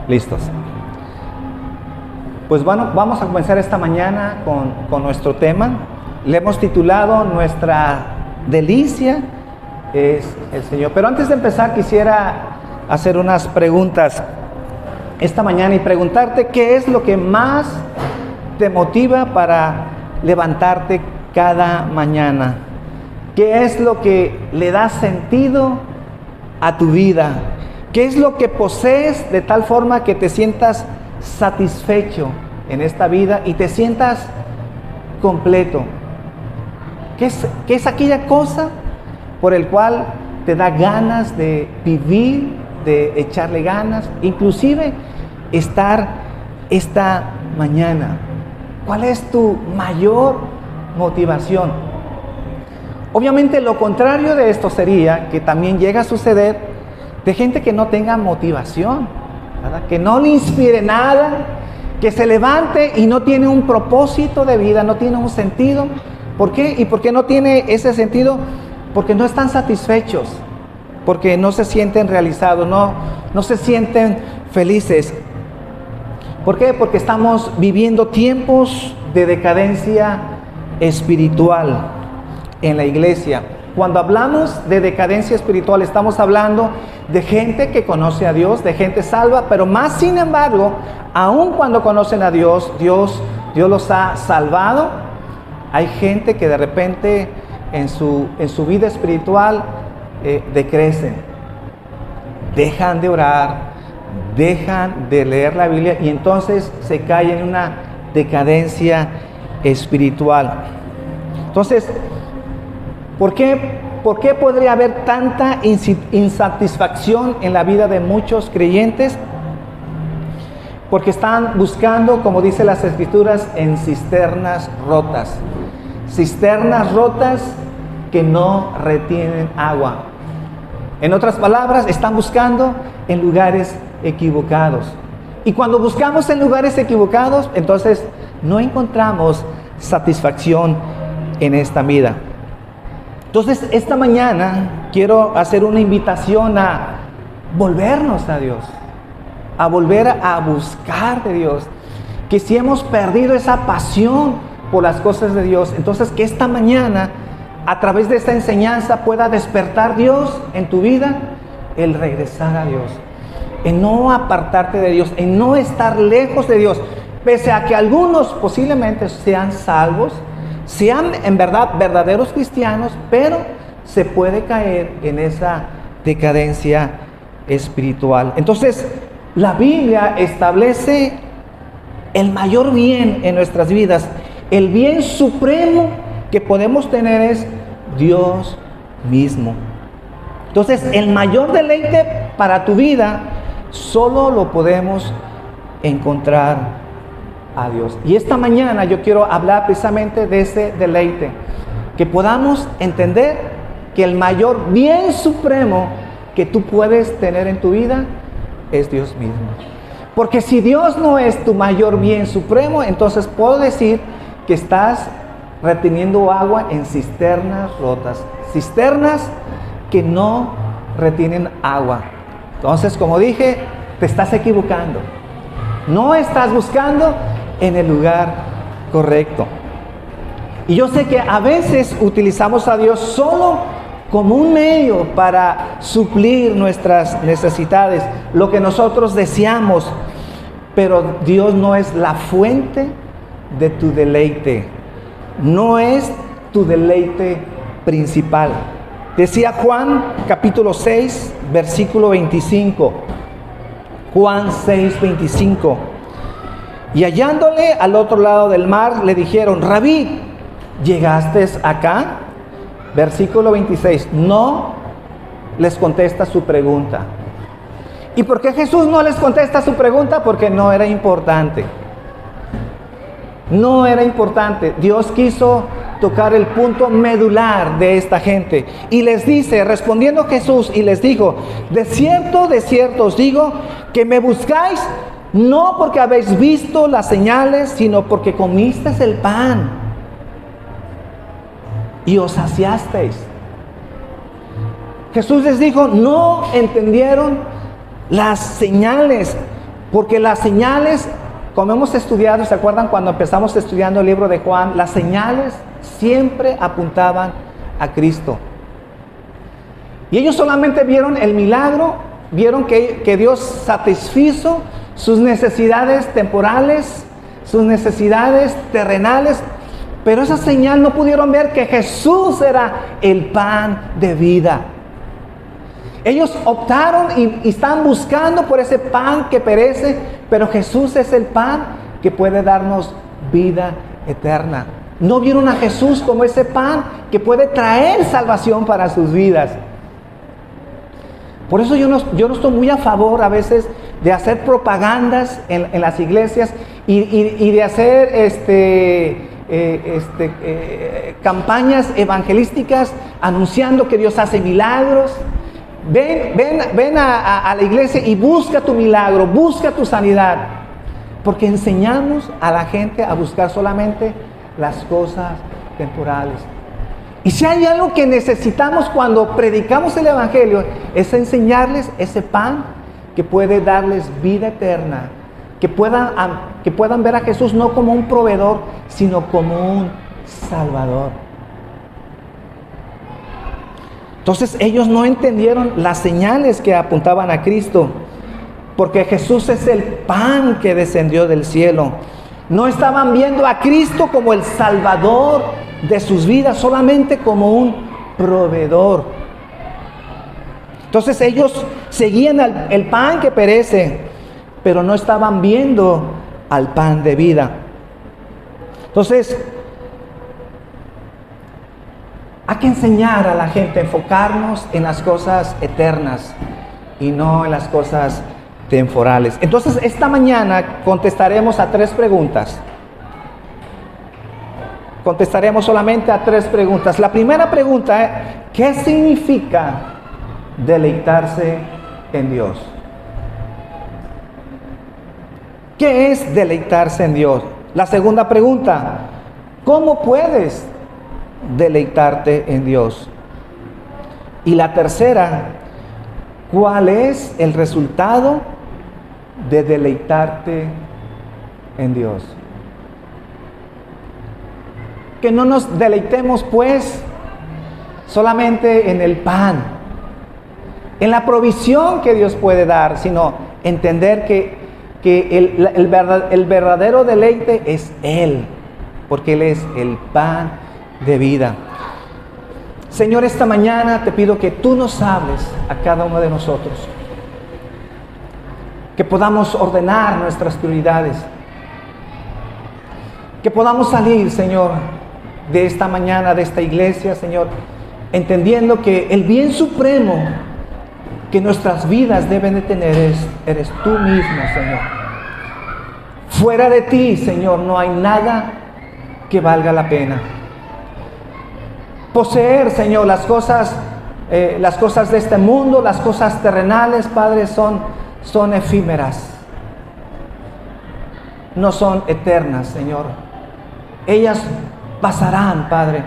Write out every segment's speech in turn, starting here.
Listos. Pues bueno, vamos a comenzar esta mañana con nuestro tema. Le hemos titulado Nuestra delicia es el Señor. Pero antes de empezar quisiera hacer unas preguntas esta mañana y preguntarte qué es lo que más te motiva para levantarte cada mañana. ¿Qué es lo que le da sentido a tu vida? ¿Qué es lo que posees de tal forma que te sientas satisfecho en esta vida y te sientas completo? ¿Qué es aquella cosa por el cual te da ganas de vivir, de echarle ganas, inclusive estar esta mañana? ¿Cuál es tu mayor motivación? Obviamente lo contrario de esto sería que también llega a suceder de gente que no tenga motivación, ¿verdad? Que no le inspire nada, que se levante y no tiene un propósito de vida, no tiene un sentido. ¿Por qué? ¿Y por qué no tiene ese sentido? Porque no están satisfechos, porque no se sienten realizados, no se sienten felices. ¿Por qué? Porque estamos viviendo tiempos de decadencia espiritual en la iglesia. Cuando hablamos de decadencia espiritual, estamos hablando de gente que conoce a Dios, de gente salva, pero más sin embargo, aun cuando conocen a Dios, Dios los ha salvado. Hay gente que de repente en su vida espiritual decrecen, dejan de orar, dejan de leer la Biblia y entonces se caen en una decadencia espiritual. Entonces, ¿por qué podría haber tanta insatisfacción en la vida de muchos creyentes? Porque están buscando, como dice las Escrituras, en cisternas rotas. Cisternas rotas que no retienen agua. En otras palabras, están buscando en lugares equivocados. Y cuando buscamos en lugares equivocados, entonces no encontramos satisfacción en esta vida. Entonces, esta mañana quiero hacer una invitación a volvernos a Dios, a volver a buscar de Dios. Que si hemos perdido esa pasión por las cosas de Dios, entonces que esta mañana, a través de esta enseñanza, pueda despertar Dios en tu vida, el regresar a Dios, en no apartarte de Dios, en no estar lejos de Dios, pese a que algunos posiblemente sean salvos, sean en verdad verdaderos cristianos, pero se puede caer en esa decadencia espiritual. Entonces, la Biblia establece el mayor bien en nuestras vidas. El bien supremo que podemos tener es Dios mismo. Entonces, el mayor deleite para tu vida solo lo podemos encontrar a Dios. Y esta mañana yo quiero hablar precisamente de ese deleite, que podamos entender que el mayor bien supremo que tú puedes tener en tu vida es Dios mismo. Porque si Dios no es tu mayor bien supremo, entonces puedo decir que estás reteniendo agua en cisternas rotas, cisternas que no retienen agua. Entonces, como dije, te estás equivocando. No estás buscando en el lugar correcto. Y yo sé que a veces utilizamos a Dios solo como un medio para suplir nuestras necesidades, lo que nosotros deseamos, pero Dios no es la fuente de tu deleite, no es tu deleite principal. Decía Juan capítulo 6 versículo 25, Juan 6, 25: y hallándole al otro lado del mar le dijeron: Rabí, ¿llegaste acá? Versículo 26, no les contesta su pregunta. ¿Y por qué Jesús no les contesta su pregunta? Porque no era importante. No era importante. Dios quiso tocar el punto medular de esta gente. Y les dice, respondiendo Jesús, y les dijo: de cierto os digo, que me buscáis, no porque habéis visto las señales, sino porque comisteis el pan y os saciasteis. Jesús les dijo, no entendieron las señales, Porque las señales, como hemos estudiado, ¿se acuerdan cuando empezamos estudiando el libro de Juan? Las señales siempre apuntaban a Cristo. Y ellos solamente vieron el milagro, vieron que Dios satisfizo sus necesidades temporales, sus necesidades terrenales, pero esa señal no pudieron ver que Jesús era el pan de vida. Ellos optaron y están buscando por ese pan que perece, pero Jesús es el pan que puede darnos vida eterna. No vieron a Jesús como ese pan que puede traer salvación para sus vidas. Por eso yo no estoy muy a favor a veces de hacer propagandas en las iglesias y de hacer campañas evangelísticas anunciando que Dios hace milagros. Ven a la iglesia y busca tu milagro, busca tu sanidad. Porque enseñamos a la gente a buscar solamente las cosas temporales. Y si hay algo que necesitamos cuando predicamos el evangelio, es enseñarles ese pan que puede darles vida eterna. Que puedan ver a Jesús no como un proveedor, sino como un salvador. Entonces ellos no entendieron las señales que apuntaban a Cristo, porque Jesús es el pan que descendió del cielo. No estaban viendo a Cristo como el Salvador de sus vidas, solamente como un proveedor. Entonces ellos seguían el pan que perece, pero no estaban viendo al pan de vida. Entonces, hay que enseñar a la gente a enfocarnos en las cosas eternas y no en las cosas temporales. Entonces, esta mañana contestaremos a 3 preguntas. Contestaremos solamente a 3 preguntas. La primera pregunta es: ¿qué significa deleitarse en Dios? ¿Qué es deleitarse en Dios? La segunda pregunta: ¿cómo puedes deleitarte en Dios? Y la tercera: ¿cuál es el resultado de deleitarte en Dios? Que no nos deleitemos pues solamente en el pan, en la provisión que Dios puede dar, sino entender que el verdadero deleite es Él, porque Él es el pan de vida. Señor, esta mañana te pido que tú nos hables a cada uno de nosotros, que podamos ordenar nuestras prioridades, que podamos salir, Señor, de esta mañana, de esta iglesia, Señor, entendiendo que el bien supremo que nuestras vidas deben de tener eres tú mismo, Señor. Fuera de ti, Señor, no hay nada que valga la pena. Poseer, Señor, las cosas de este mundo, las cosas terrenales, Padre, son efímeras. No son eternas, Señor. Ellas pasarán, Padre.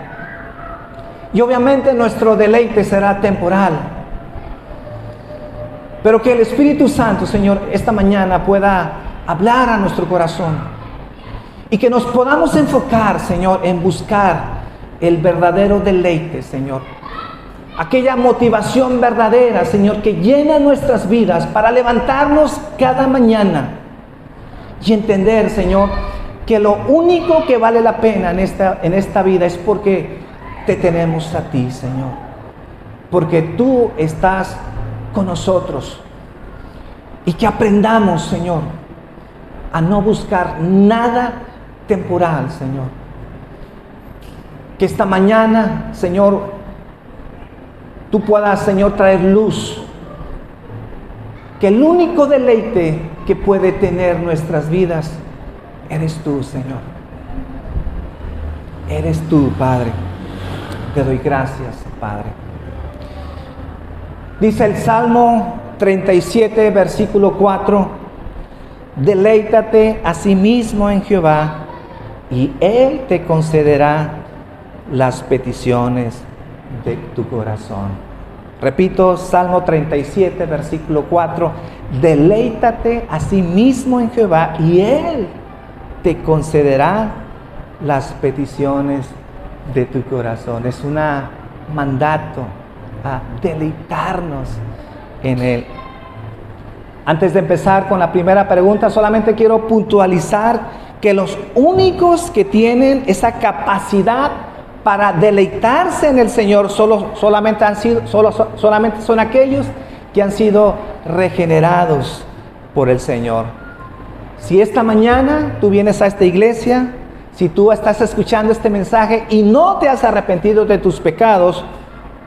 Y obviamente nuestro deleite será temporal. Pero que el Espíritu Santo, Señor, esta mañana pueda hablar a nuestro corazón. Y que nos podamos enfocar, Señor, en buscar el verdadero deleite, Señor. Aquella motivación verdadera, Señor, que llena nuestras vidas para levantarnos cada mañana. Y entender, Señor, que lo único que vale la pena en esta vida es porque te tenemos a ti, Señor. Porque tú estás con nosotros. Y que aprendamos, Señor, a no buscar nada temporal, Señor. Que esta mañana, Señor, tú puedas, Señor, traer luz. Que el único deleite que puede tener nuestras vidas eres tú, Señor. Eres tú, Padre. Te doy gracias, Padre. Dice el Salmo 37, versículo 4: deleítate a sí mismo en Jehová, y Él te concederá las peticiones de tu corazón. Repito, Salmo 37, versículo 4: Deleítate a sí mismo en Jehová y Él te concederá las peticiones de tu corazón. Es un mandato a deleitarnos en Él. Antes de empezar con la primera pregunta, solamente quiero puntualizar que los únicos que tienen esa capacidad para deleitarse en el Señor solamente son aquellos que han sido regenerados por el Señor. Si esta mañana tú vienes a esta iglesia, si tú estás escuchando este mensaje y no te has arrepentido de tus pecados,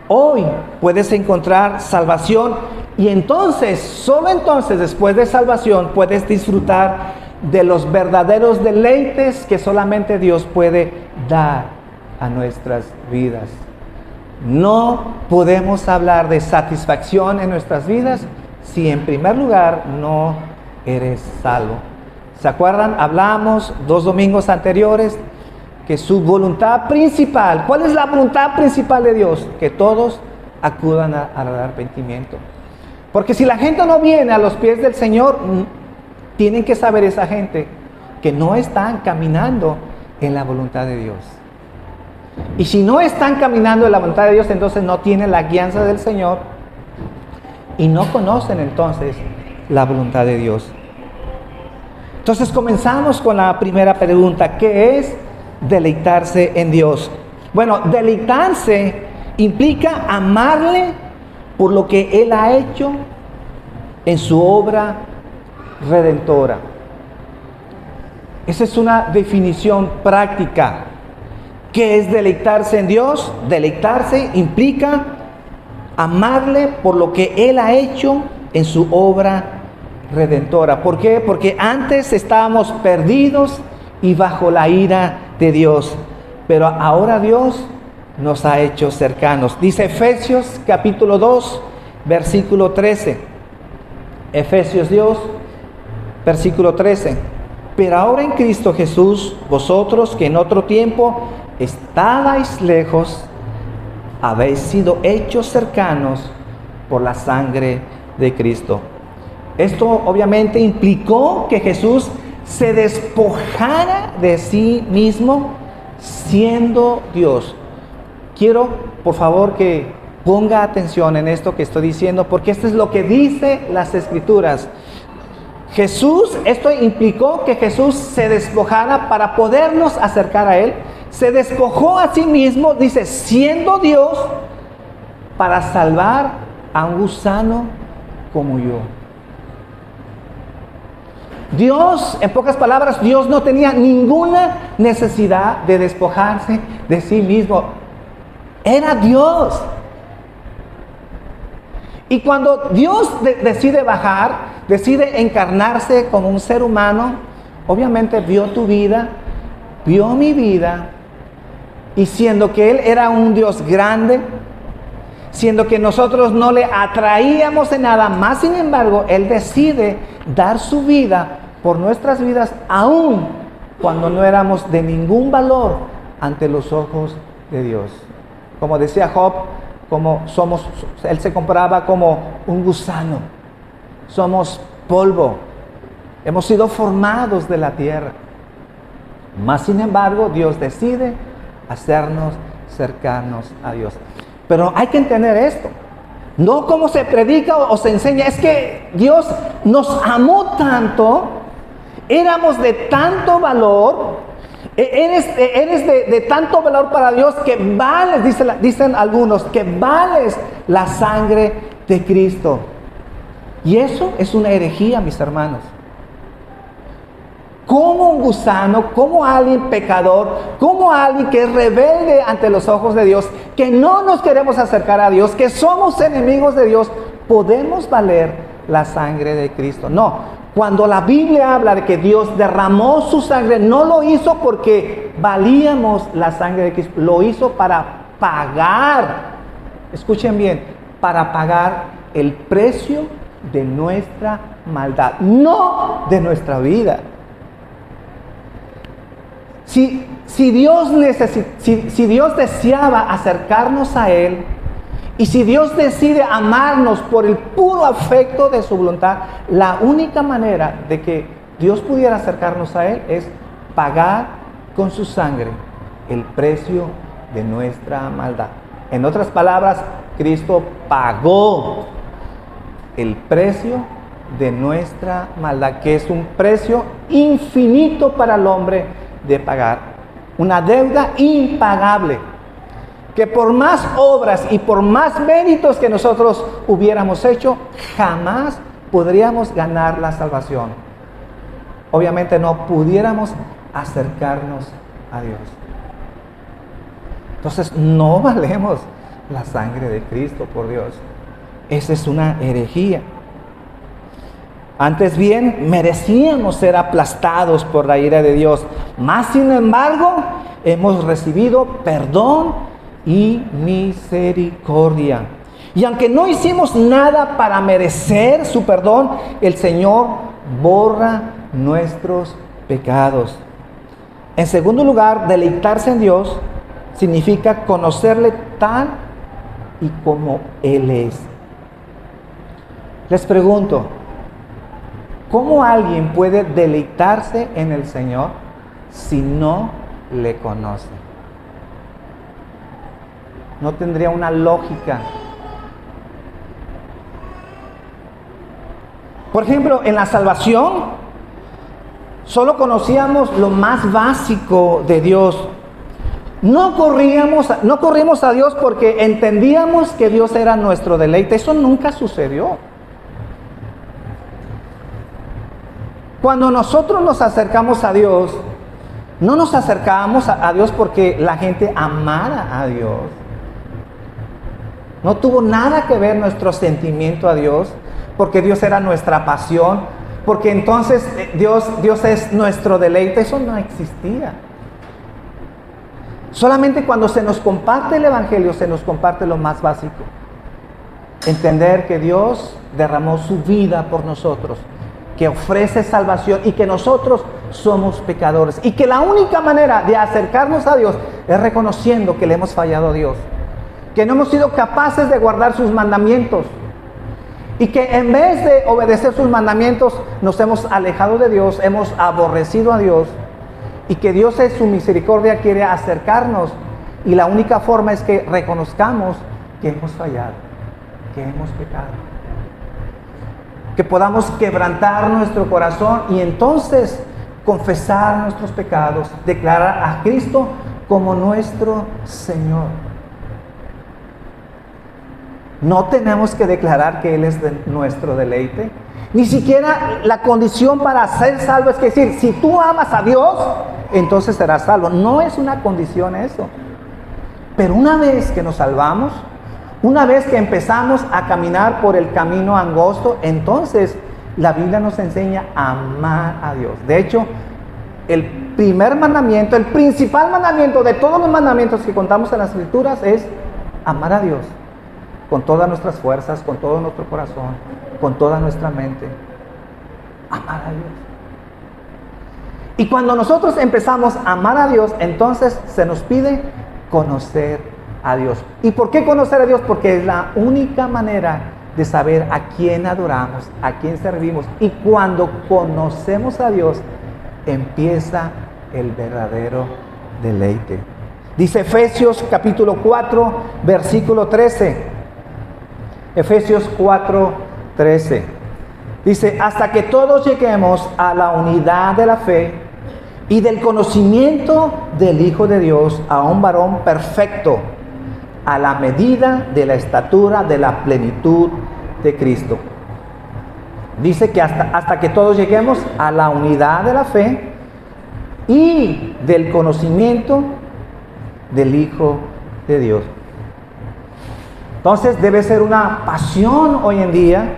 hoy puedes encontrar salvación y entonces, solo entonces, después de salvación, puedes disfrutar de los verdaderos deleites que solamente Dios puede dar a nuestras vidas. No podemos hablar de satisfacción en nuestras vidas si en primer lugar no eres salvo. ¿Se acuerdan? Hablamos 2 domingos anteriores que su voluntad principal, ¿cuál es la voluntad principal de Dios? Que todos acudan al arrepentimiento. Porque si la gente no viene a los pies del Señor, tienen que saber esa gente que no están caminando en la voluntad de Dios. Y si no están caminando en la voluntad de Dios, entonces no tienen la guianza del Señor y no conocen entonces la voluntad de Dios. Entonces comenzamos con la primera pregunta: ¿qué es deleitarse en Dios? Bueno, deleitarse implica amarle por lo que Él ha hecho en su obra redentora. Esa es una definición práctica. ¿Qué es deleitarse en Dios? Deleitarse implica amarle por lo que Él ha hecho en su obra redentora. ¿Por qué? Porque antes estábamos perdidos y bajo la ira de Dios, pero ahora Dios nos ha hecho cercanos. Dice Efesios capítulo 2, versículo 13. Efesios 2, versículo 13. Pero ahora en Cristo Jesús, vosotros que en otro tiempo estabais lejos, habéis sido hechos cercanos por la sangre de Cristo. Esto obviamente implicó que Jesús se despojara de sí mismo siendo Dios. Quiero, por favor, que ponga atención en esto que estoy diciendo, porque esto es lo que dice las Escrituras. Esto implicó que Jesús se despojara para podernos acercar a Él. Se despojó a sí mismo, dice, siendo Dios, para salvar a un gusano como yo. Dios, en pocas palabras, Dios no tenía ninguna necesidad de despojarse de sí mismo. Era Dios. Y cuando Dios decide bajar, decide encarnarse como un ser humano, obviamente vio tu vida, vio mi vida, y siendo que Él era un Dios grande, siendo que nosotros no le atraíamos en nada más, sin embargo, Él decide dar su vida por nuestras vidas, aun cuando no éramos de ningún valor ante los ojos de Dios. Como decía Job, Él se comparaba como un gusano. Somos polvo. Hemos sido formados de la tierra. Mas sin embargo, Dios decide hacernos cercanos a Dios. Pero hay que entender esto. No como se predica o se enseña. Es que Dios nos amó tanto. Éramos de tanto valor. Eres de tanto valor para Dios que vales, dicen algunos, que vales la sangre de Cristo. Y eso es una herejía, mis hermanos. Como un gusano, como alguien pecador, como alguien que es rebelde ante los ojos de Dios, que no nos queremos acercar a Dios, que somos enemigos de Dios, podemos valer la sangre de Cristo. No. Cuando la Biblia habla de que Dios derramó su sangre, no lo hizo porque valíamos la sangre de Cristo, lo hizo para pagar, escuchen bien, para pagar el precio de nuestra maldad, no de nuestra vida. Si Dios deseaba acercarnos a Él Y si Dios decide amarnos por el puro afecto de su voluntad, la única manera de que Dios pudiera acercarnos a Él es pagar con su sangre el precio de nuestra maldad. En otras palabras, Cristo pagó el precio de nuestra maldad, que es un precio infinito para el hombre de pagar. Una deuda impagable, que por más obras y por más méritos que nosotros hubiéramos hecho, jamás podríamos ganar la salvación. Obviamente no pudiéramos acercarnos a Dios. Entonces no valemos la sangre de Cristo, por Dios. Esa es una herejía. Antes bien, merecíamos ser aplastados por la ira de Dios. Mas, sin embargo, hemos recibido perdón y misericordia. Y aunque no hicimos nada para merecer su perdón, el Señor borra nuestros pecados. En segundo lugar, deleitarse en Dios significa conocerle tal y como Él es. Les pregunto, ¿cómo alguien puede deleitarse en el Señor si no le conoce? No tendría una lógica. Por ejemplo, en la salvación, solo conocíamos lo más básico de Dios. No corrimos a Dios porque entendíamos que Dios era nuestro deleite. Eso nunca sucedió. Cuando nosotros nos acercamos a Dios, no nos acercábamos a Dios porque la gente amara a Dios. No tuvo nada que ver nuestro sentimiento a Dios, porque Dios era nuestra pasión, porque entonces Dios es nuestro deleite. Eso no existía. Solamente cuando se nos comparte el Evangelio, se nos comparte lo más básico. Entender que Dios derramó su vida por nosotros, que ofrece salvación y que nosotros somos pecadores. Y que la única manera de acercarnos a Dios es reconociendo que le hemos fallado a Dios. Que no hemos sido capaces de guardar sus mandamientos. Y que en vez de obedecer sus mandamientos, nos hemos alejado de Dios, hemos aborrecido a Dios. Y que Dios en su misericordia quiere acercarnos. Y la única forma es que reconozcamos que hemos fallado, que hemos pecado. Que podamos quebrantar nuestro corazón y entonces confesar nuestros pecados, declarar a Cristo como nuestro Señor. No tenemos que declarar que Él es nuestro deleite. Ni siquiera la condición para ser salvo es que decir, si tú amas a Dios, entonces serás salvo. No es una condición eso. Pero una vez que nos salvamos, una vez que empezamos a caminar por el camino angosto, entonces la Biblia nos enseña a amar a Dios. De hecho, el primer mandamiento, el principal mandamiento de todos los mandamientos que contamos en las Escrituras es amar a Dios con todas nuestras fuerzas, con todo nuestro corazón, con toda nuestra mente. Amar a Dios. Y cuando nosotros empezamos a amar a Dios, entonces se nos pide conocer a Dios. ¿Y por qué conocer a Dios? Porque es la única manera de saber a quién adoramos, a quién servimos. Y cuando conocemos a Dios, empieza el verdadero deleite. Dice Efesios capítulo 4, versículo 13. Efesios 4, 13. Dice, hasta que todos lleguemos a la unidad de la fe y del conocimiento del Hijo de Dios, a un varón perfecto, a la medida de la estatura de la plenitud de Cristo. Dice que hasta que todos lleguemos a la unidad de la fe y del conocimiento del Hijo de Dios. Entonces debe ser una pasión hoy en día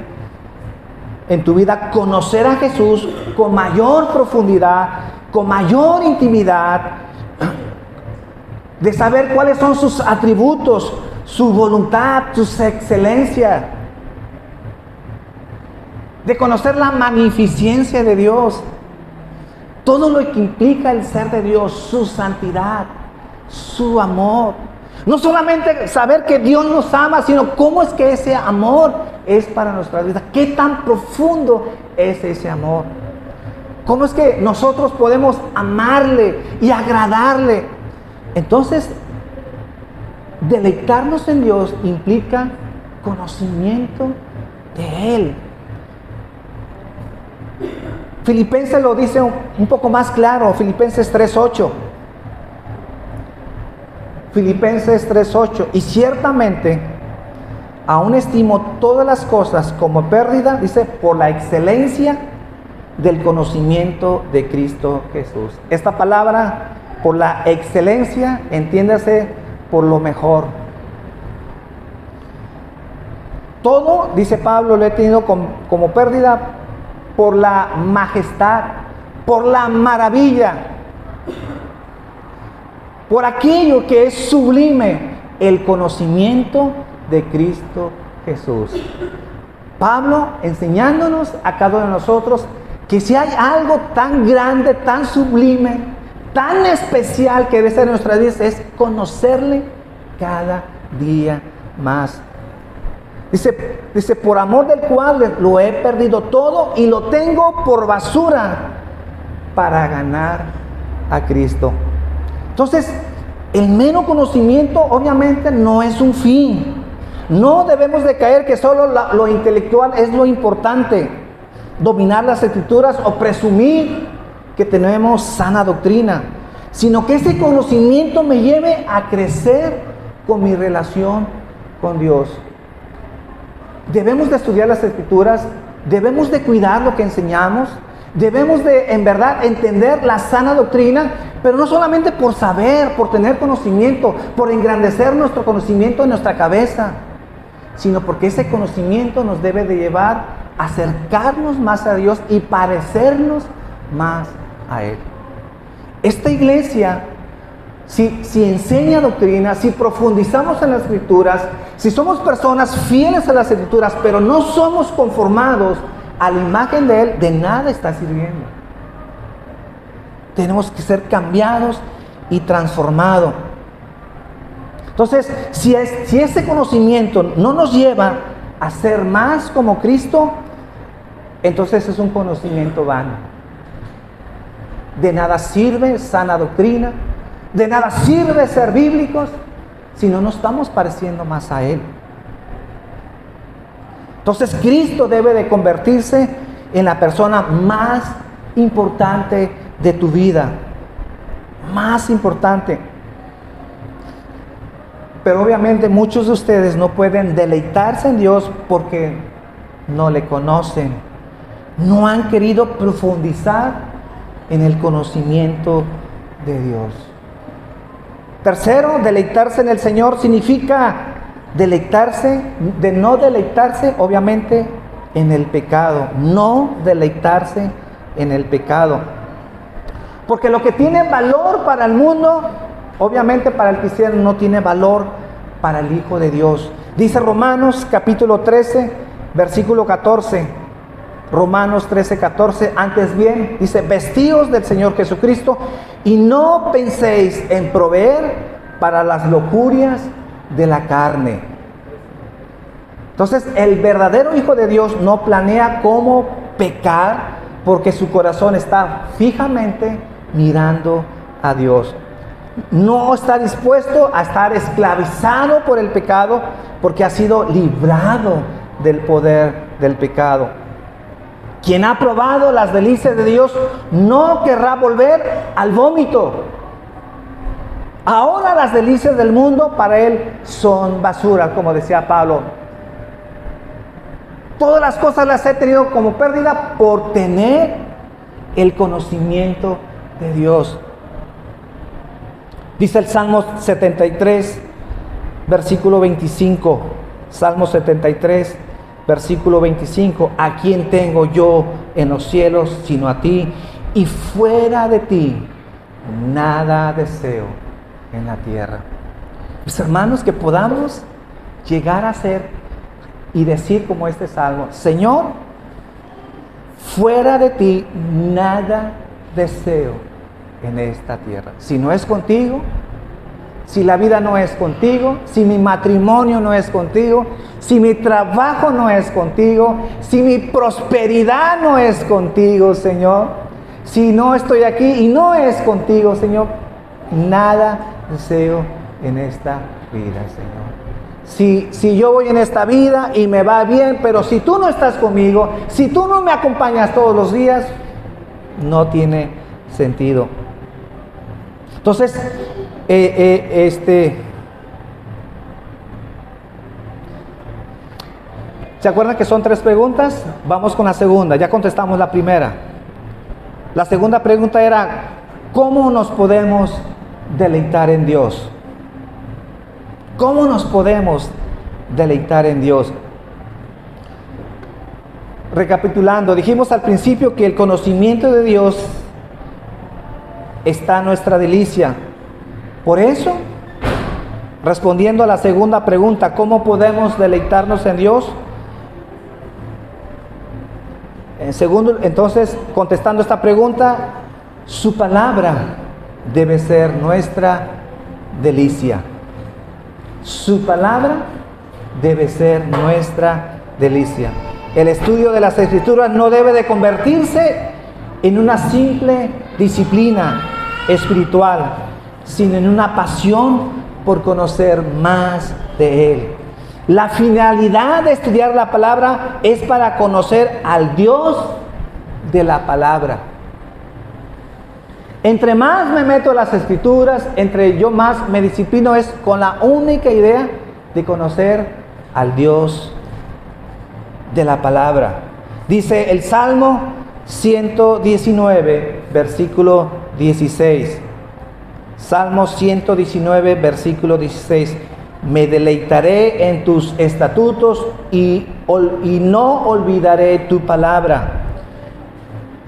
en tu vida conocer a Jesús con mayor profundidad, con mayor intimidad, de saber cuáles son sus atributos, su voluntad, sus excelencias, de conocer la magnificencia de Dios, todo lo que implica el ser de Dios, su santidad, su amor, No solamente saber que Dios nos ama, sino cómo es que ese amor es para nuestra vida. ¿Qué tan profundo es ese amor? ¿Cómo es que nosotros podemos amarle y agradarle? Entonces, deleitarnos en Dios implica conocimiento de Él. Filipenses lo dice un poco más claro, Filipenses 3:8. Filipenses 3:8. Y ciertamente, aún estimo todas las cosas como pérdida, dice, por la excelencia del conocimiento de Cristo Jesús. Esta palabra, por la excelencia, entiéndase por lo mejor. Todo, dice Pablo, lo he tenido como pérdida por la majestad, por la maravilla, por aquello que es sublime, el conocimiento de Cristo Jesús. Pablo enseñándonos a cada uno de nosotros que si hay algo tan grande, tan sublime, tan especial que debe ser en nuestras vidas, es conocerle cada día más. Dice, por amor del cual lo he perdido todo y lo tengo por basura para ganar a Cristo. Entonces, el mero conocimiento obviamente no es un fin. No debemos de caer que solo lo intelectual es lo importante. Dominar las escrituras o presumir que tenemos sana doctrina. Sino que ese conocimiento me lleve a crecer con mi relación con Dios. Debemos de estudiar las escrituras. Debemos de cuidar lo que enseñamos. Debemos de, en verdad, entender la sana doctrina, pero no solamente por saber, por tener conocimiento, por engrandecer nuestro conocimiento en nuestra cabeza, sino porque ese conocimiento nos debe de llevar a acercarnos más a Dios y parecernos más a Él. Esta iglesia, si enseña doctrina, si profundizamos en las escrituras, si somos personas fieles a las escrituras, pero no somos conformados a la imagen de Él, de nada está sirviendo. Tenemos que ser cambiados y transformados. Entonces, si ese conocimiento no nos lleva a ser más como Cristo, entonces es un conocimiento vano. De nada sirve sana doctrina, de nada sirve ser bíblicos, si no nos estamos pareciendo más a Él. Entonces Cristo debe de convertirse en la persona más importante de tu vida. Más importante. Pero obviamente muchos de ustedes no pueden deleitarse en Dios porque no le conocen. No han querido profundizar en el conocimiento de Dios. Tercero, deleitarse en el Señor significa no deleitarse, obviamente, en el pecado. No deleitarse en el pecado. Porque lo que tiene valor para el mundo, obviamente para el cristiano no tiene valor para el Hijo de Dios. Dice Romanos capítulo 13, versículo 14. Romanos 13, 14. Antes bien, dice, vestíos del Señor Jesucristo y no penséis en proveer para las lujurias de la carne. Entonces, el verdadero Hijo de Dios no planea cómo pecar porque su corazón está fijamente mirando a Dios. No está dispuesto a estar esclavizado por el pecado porque ha sido librado del poder del pecado. Quien ha probado las delicias de Dios no querrá volver al vómito. Ahora las delicias del mundo para él son basura, como decía Pablo. Todas las cosas las he tenido como pérdida por tener el conocimiento de Dios. Dice el Salmo 73, versículo 25. Salmo 73, versículo 25. ¿A quién tengo yo en los cielos sino a ti? Y fuera de ti nada deseo en la tierra. Mis hermanos, que podamos llegar a ser y decir como este salmo: Señor, fuera de ti nada deseo en esta tierra. Si no es contigo, si la vida no es contigo, si mi matrimonio no es contigo, si mi trabajo no es contigo, si mi prosperidad no es contigo, Señor, si no estoy aquí y no es contigo, Señor, nada deseo en esta vida, Señor. Si yo voy en esta vida y me va bien, pero si tú no estás conmigo, si tú no me acompañas todos los días, no tiene sentido. Entonces, ¿se acuerdan que son 3 preguntas? Vamos con la segunda, ya contestamos la primera. La segunda pregunta era, ¿cómo nos podemos deleitar en Dios? ¿Cómo nos podemos deleitar en Dios? Recapitulando, dijimos al principio que el conocimiento de Dios está en nuestra delicia. Por eso, respondiendo a la segunda pregunta, ¿cómo podemos deleitarnos en Dios? En segundo, entonces, contestando esta pregunta, su palabra debe ser nuestra delicia. Su palabra debe ser nuestra delicia. El estudio de las Escrituras no debe de convertirse en una simple disciplina espiritual, sino en una pasión por conocer más de Él. La finalidad de estudiar la palabra es para conocer al Dios de la palabra. Entre más me meto en las Escrituras, entre yo más me disciplino, es con la única idea de conocer al Dios de la palabra. Dice el Salmo 119, versículo 16. Salmo 119, versículo 16. Me deleitaré en tus estatutos y no olvidaré tu palabra.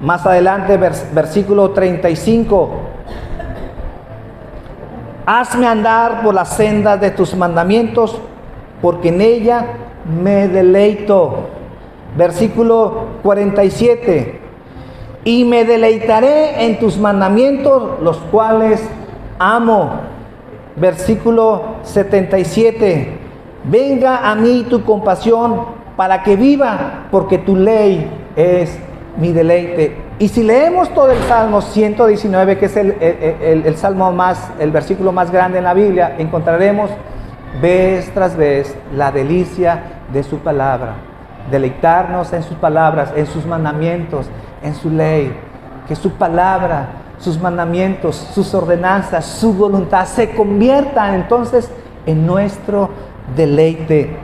Más adelante, versículo 35. Hazme andar por las sendas de tus mandamientos, porque en ella me deleito. Versículo 47. Y me deleitaré en tus mandamientos, los cuales amo. Versículo 77. Venga a mí tu compasión para que viva, porque tu ley es mi deleite. Y si leemos todo el Salmo 119, que es el salmo el versículo más grande en la Biblia, encontraremos vez tras vez la delicia de su palabra. Deleitarnos en sus palabras, en sus mandamientos, en su ley. Que su palabra, sus mandamientos, sus ordenanzas, su voluntad se conviertan entonces en nuestro deleite.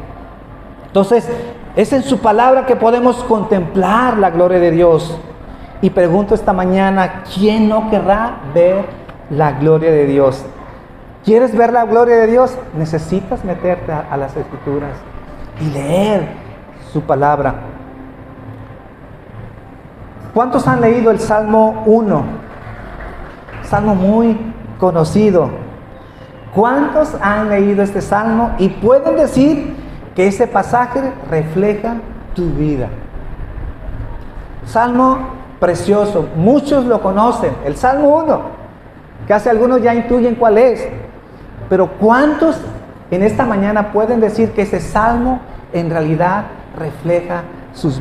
Entonces, es en su palabra que podemos contemplar la gloria de Dios. Y pregunto esta mañana, ¿quién no querrá ver la gloria de Dios? ¿Quieres ver la gloria de Dios? Necesitas meterte a las Escrituras y leer su palabra. ¿Cuántos han leído el Salmo 1? Salmo muy conocido. ¿Cuántos han leído este salmo y pueden decir que ese pasaje refleja tu vida? Salmo precioso, muchos lo conocen, el Salmo 1, casi algunos ya intuyen cuál es, pero ¿cuántos en esta mañana pueden decir que ese salmo en realidad refleja sus vidas?